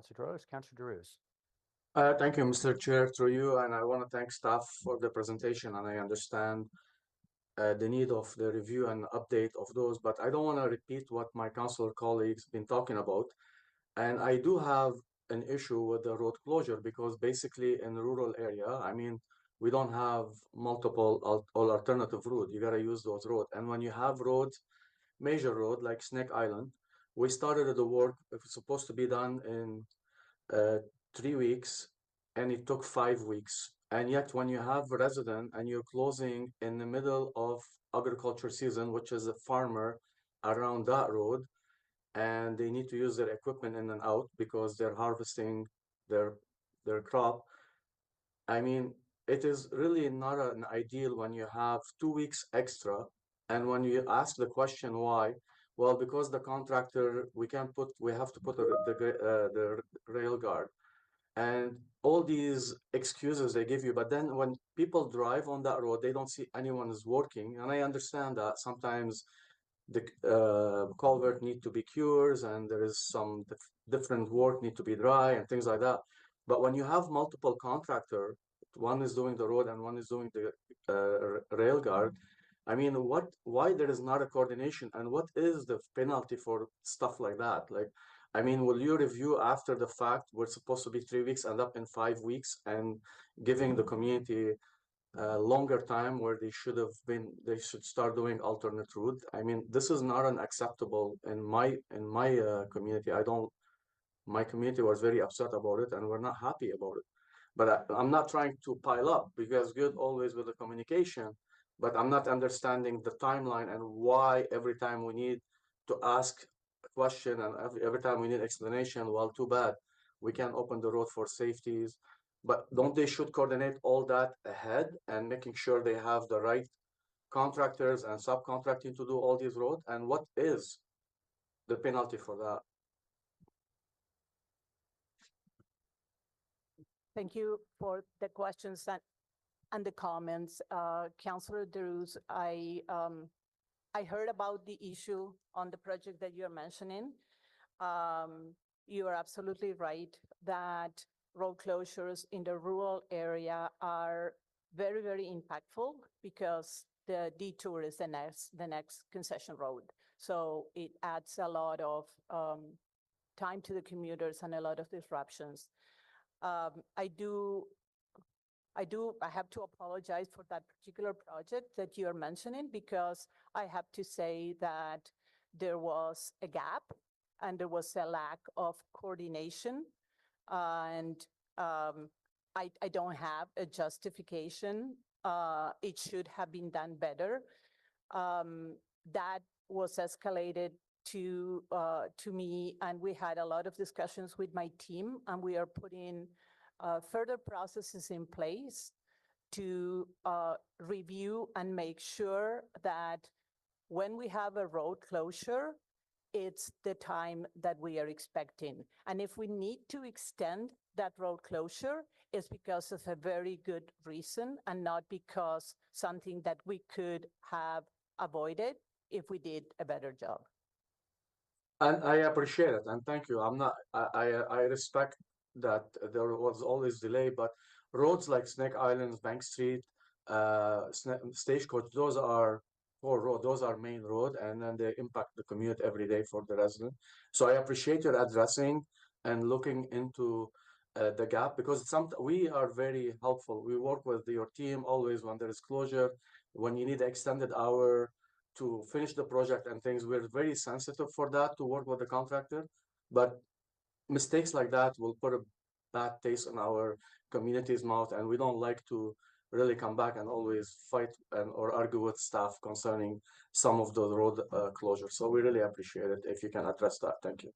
Councillor Darouze. Councillor Darouze. Thank you, Mr. Chair, through you, and I want to thank staff for the presentation, and I understand the need of the review and update of those, but I don't want to repeat what my councillor colleagues been talking about. And I do have an issue with the road closure because basically in rural area, I mean, we don't have multiple alternative route. You got to use those roads. And when you have roads, major road like Snake Island, we started the work, it was supposed to be done in 3 weeks, and it took 5 weeks. And yet when you have a resident and you're closing in the middle of agriculture season, which is a farmer around that road, and they need to use their equipment in and out because they're harvesting their crop. I mean, it is really not an ideal when you have 2 weeks extra. And when you ask the question why, well, because the contractor, we have to put the rail guard and all these excuses they give you. But then when people drive on that road, they don't see anyone is working. And I understand that sometimes the culvert need to be cured and there is some different work need to be dry and things like that. But when you have multiple contractor, one is doing the road and one is doing the rail guard, I mean, why there is not a coordination, and what is the penalty for stuff like that? Like, I mean, will you review after the fact? We're supposed to be 3 weeks, end up in 5 weeks, and giving the community longer time where they should start doing alternate route. I mean, this is not unacceptable in my community. My community was very upset about it and we're not happy about it. But I'm not trying to pile up because good always with the communication, but I'm not understanding the timeline and why every time we need to ask a question and every time we need explanation, well, too bad. We can't open the road for safeties. But don't they should coordinate all that ahead and making sure they have the right contractors and subcontracting to do all these roads? And what is the penalty for that? Thank you for the questions and the comments. Councillor Darouze, I heard about the issue on the project that you're mentioning. You are absolutely right that road closures in the rural area are very, very impactful because the detour is the next concession road. So it adds a lot of time to the commuters and a lot of disruptions. I have to apologize for that particular project that you're mentioning because I have to say that there was a gap and there was a lack of coordination. And I don't have a justification. It should have been done better. That was escalated to me, and we had a lot of discussions with my team, and we are putting further processes in place to review and make sure that when we have a road closure, it's the time that we are expecting. And if we need to extend that road closure, it's because of a very good reason and not because something that we could have avoided if we did a better job. And I appreciate it, and thank you. I respect that there was always delay, but roads like Snake Islands, Bank Street, Stagecoach, those are core road, those are main road, and then they impact the commute every day for the resident. So I appreciate your addressing and looking into the gap, because we are very helpful. We work with your team always when there is closure, when you need extended hour to finish the project and things. We're very sensitive for that to work with the contractor, but mistakes like that will put a bad taste in our community's mouth, and we don't like to really come back and always fight or argue with staff concerning some of the road closures. So we really appreciate it if you can address that. Thank you.